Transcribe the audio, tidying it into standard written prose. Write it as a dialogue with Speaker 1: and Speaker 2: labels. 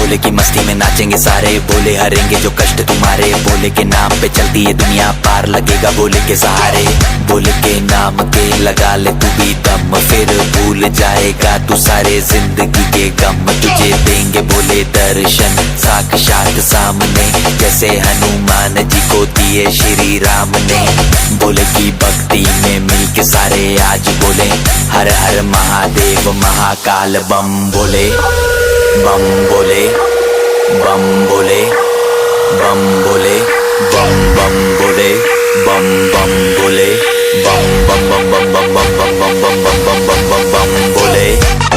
Speaker 1: भोले की मस्ती में नाचेंगे सारे, भोले हरेंगे जो कष्ट तुम्हारे, भोले के नाम पे चलती है दुनिया, पार लगेगा भोले के सहारे। भोले के नाम के लगा ले तू भी दम, फिर भूल जाएगा तू सारे जिंदगी के गम। तुझे देंगे भोले दर्शन साक्षात सामने, जैसे हनुमान जी को दिए श्री राम ने। भोले की भक्ति में मिलके सारे आज बोले, हर हर महादेव महाकाल बम बोले, बम बोले, बम बोले, बम बोले, बम बम बोले, बम बम बोले, बम बम बम बम बम बम बम बम बम बम बम बम बम बोले।